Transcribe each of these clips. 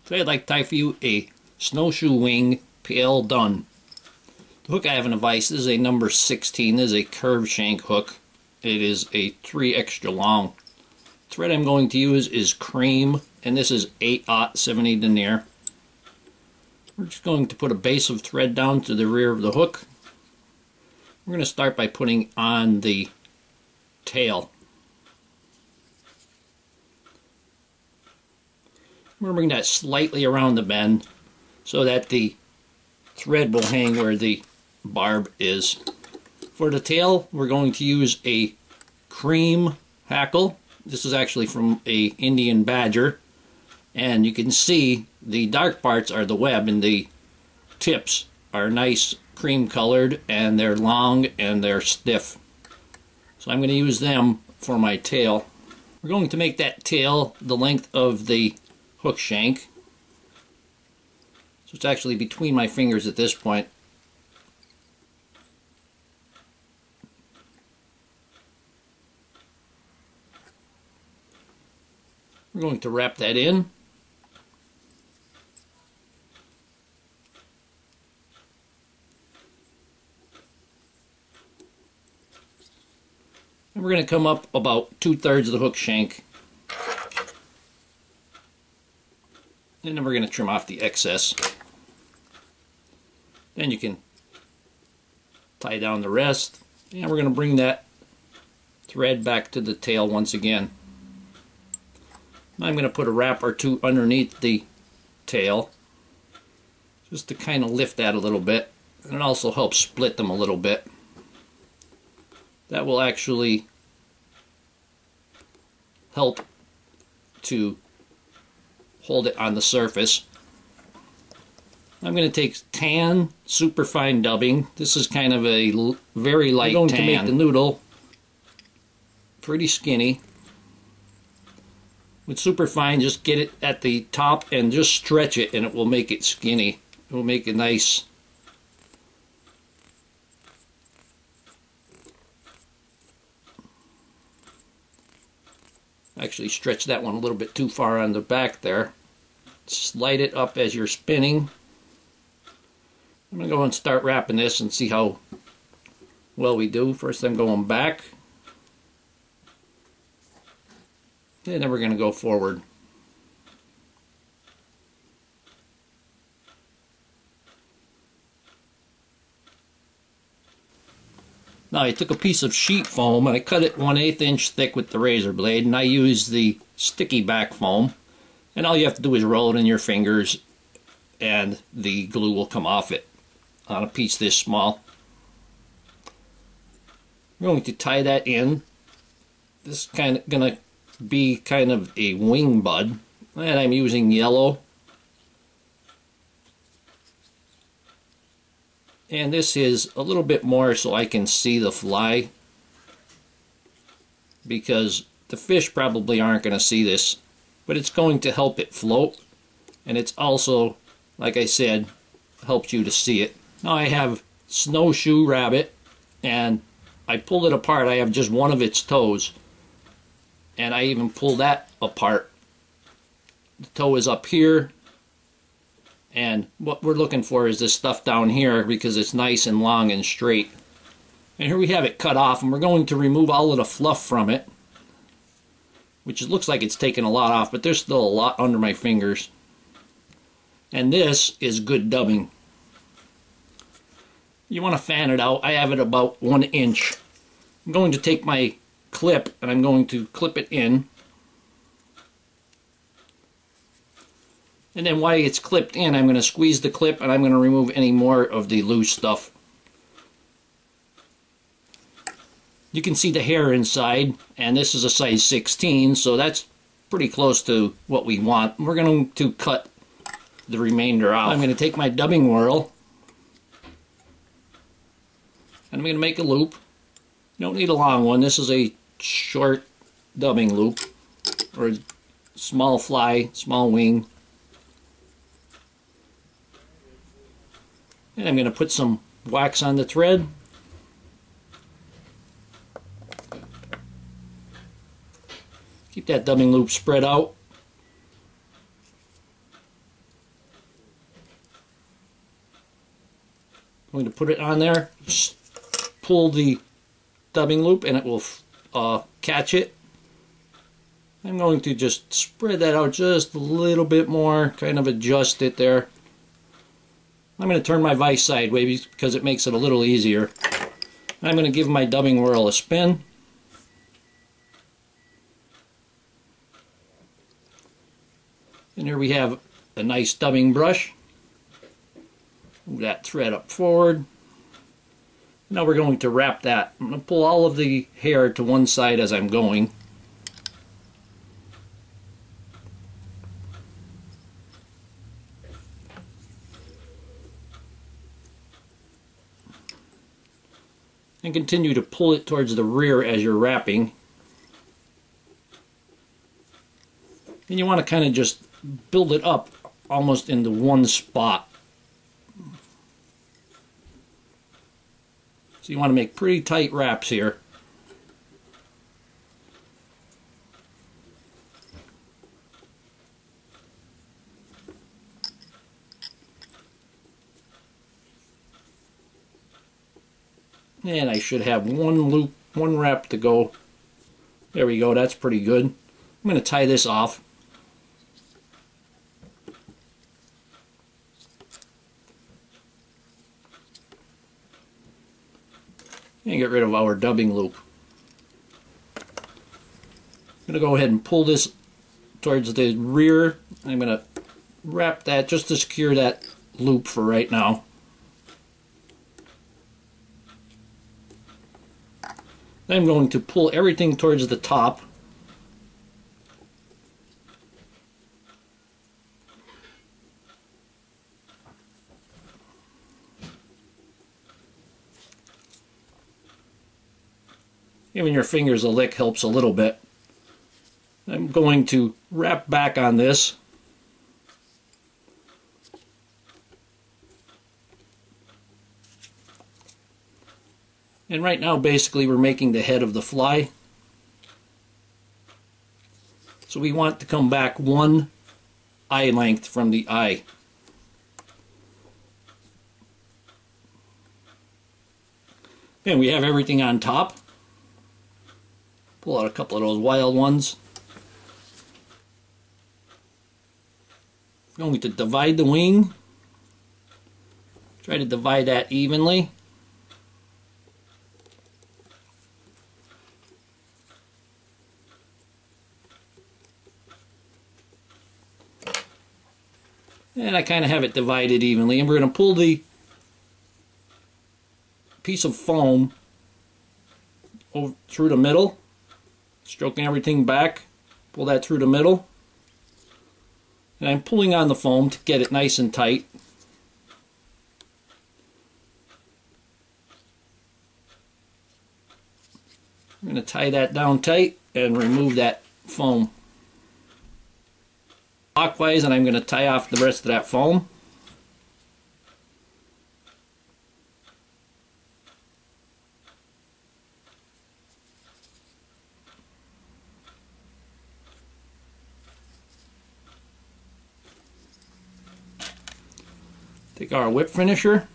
Today I'd like to tie for you a snowshoe wing pale done. The hook I have in the vise is a number 16. This is a curved shank hook. It is a 3 extra long. The thread I'm going to use is cream, and this is 8/70 denier. We're just going to put a base of thread down to the rear of the hook. We're going to start by putting on the tail. We're going to bring that slightly around the bend so that the thread will hang where the barb is. For the tail, we're going to use a cream hackle. This is actually from a Indian badger, and you can see the dark parts are the web and the tips are nice cream colored, and they're long and they're stiff. So I'm going to use them for my tail. We're going to make that tail the length of the hook shank. So it's actually between my fingers at this point. We're going to wrap that in. And we're going to come up about 2/3 of the hook shank. And then we're going to trim off the excess. Then you can tie down the rest. And we're going to bring that thread back to the tail once again. I'm going to put a wrap or two underneath the tail just to kind of lift that a little bit, and it also helps split them a little bit. That will actually help to hold it on the surface. I'm going to take tan Superfine dubbing. This is kind of a very light tan. I'm going to make the noodle pretty skinny. With Superfine, just get it at the top and just stretch it, and it will make it skinny. It will make it nice. Actually stretch that one a little bit too far on the back there. Slide it up as you're spinning. I'm going to go and start wrapping this and see how well we do. First I'm going back. And then we're going to go forward. Now I took a piece of sheet foam and I cut it 1/8 inch thick with the razor blade, and I use the sticky back foam, and all you have to do is roll it in your fingers and the glue will come off it on a piece this small. I'm going to tie that in. This is going to be kind of a wing bud, and I'm using yellow. And this is a little bit more so I can see the fly, because the fish probably aren't going to see this, but it's going to help it float, and it's also, like I said, helps you to see it. Now I have snowshoe rabbit, and I pulled it apart. I have just one of its toes, and I even pulled that apart. The toe is up here. And what we're looking for is this stuff down here, because it's nice and long and straight. And here we have it cut off, and we're going to remove all of the fluff from it, which looks like it's taken a lot off, but there's still a lot under my fingers. And this is good dubbing. You want to fan it out. I have it about 1 inch. I'm going to take my clip and I'm going to clip it in. And then while it's clipped in, I'm going to squeeze the clip and I'm going to remove any more of the loose stuff. You can see the hair inside, and this is a size 16, so that's pretty close to what we want. We're going to cut the remainder off. I'm going to take my dubbing whirl and I'm going to make a loop. You don't need a long one. This is a short dubbing loop, or a small fly, small wing. And I'm going to put some wax on the thread. Keep that dubbing loop spread out. I'm going to put it on there, pull the dubbing loop, and it will catch it. I'm going to just spread that out just a little bit more, kind of adjust it there. I'm going to turn my vise sideways because it makes it a little easier. I'm going to give my dubbing whirl a spin. And here we have a nice dubbing brush. Move that thread up forward. Now we're going to wrap that. I'm going to pull all of the hair to one side as I'm going. And continue to pull it towards the rear as you're wrapping. And you want to kind of just build it up almost into one spot. So you want to make pretty tight wraps here. And I should have one loop, one wrap to go. There we go, that's pretty good. I'm going to tie this off. And get rid of our dubbing loop. I'm going to go ahead and pull this towards the rear. I'm going to wrap that just to secure that loop for right now. Then I'm going to pull everything towards the top. Giving your fingers a lick helps a little bit. I'm going to wrap back on this. And right now basically we're making the head of the fly. So we want to come back one eye length from the eye. And we have everything on top. Pull out a couple of those wild ones. I'm going to divide the wing. Try to divide that evenly. And I kind of have it divided evenly. And we're going to pull the piece of foam over through the middle, stroking everything back. Pull that through the middle. And I'm pulling on the foam to get it nice and tight. I'm going to tie that down tight and remove that foam. Clockwise, and I'm going to tie off the rest of that foam. Take our whip finisher.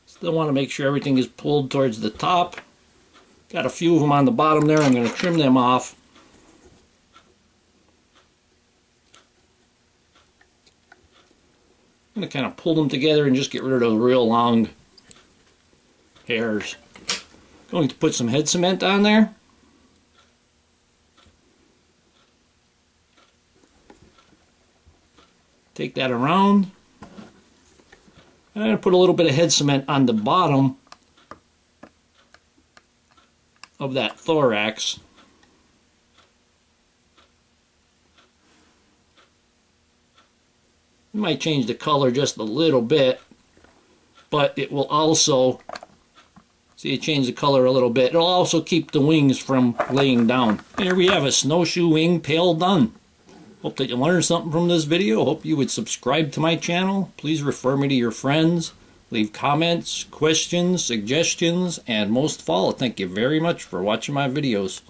Still want to make sure everything is pulled towards the top. Got a few of them on the bottom there. I'm going to trim them off. I'm going to kind of pull them together and just get rid of those real long hairs. Going to put some head cement on there. Take that around. I'm going to put a little bit of head cement on the bottom of that thorax. You might change the color just a little bit, but it will also See, it changed the color a little bit. It'll also keep the wings from laying down. Here we have a snowshoe wing tail done. Hope that you learned something from this video. Hope you would subscribe to my channel. Please refer me to your friends. Leave comments, questions, suggestions, and most of all, thank you very much for watching my videos.